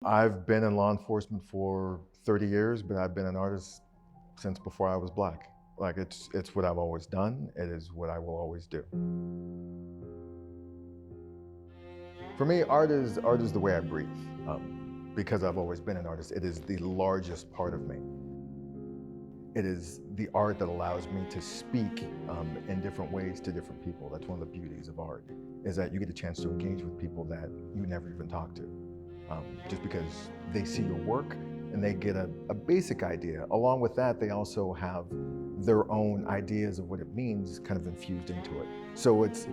I've been in law enforcement for 30 years, but I've been an artist since before I was black. Like it's what I've always done. It is what I will always do. For me, art is the way I breathe. Because I've always been an artist, it is the largest part of me. It is the art that allows me to speak in different ways to different people. That's one of the beauties of art, is that you get a chance to engage with people that you never even talk to. Just because they see your work and they get a basic idea. Along with that, they also have their own ideas of what it means kind of infused into it. So it's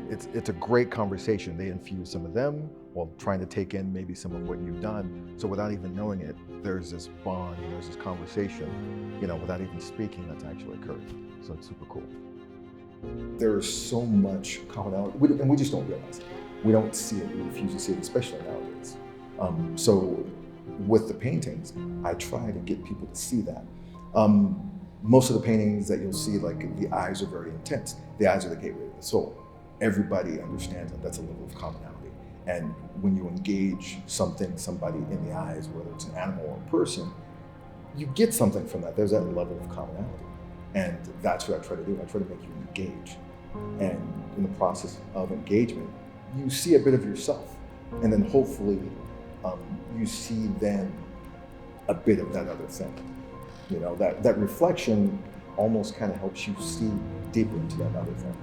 a great conversation. They infuse some of them while trying to take in maybe some of what you've done. So without even knowing it, there's this bond, there's this conversation, without even speaking, that's actually occurred. So it's super cool. There's so much commonality, and we just don't realize it. We don't see it, we refuse to see it, especially nowadays. So with the paintings, I try to get people to see that. Most of the paintings that you'll see, like the eyes are very intense. The eyes are the gateway of the soul. Everybody understands that that's a level of commonality. And when you engage somebody in the eyes, whether it's an animal or a person, you get something from that. There's that level of commonality. And that's what I try to do. I try to make you engage. And in the process of engagement, you see a bit of yourself. And then hopefully you see then a bit of that other thing. That reflection almost kind of helps you see deeper into that other thing.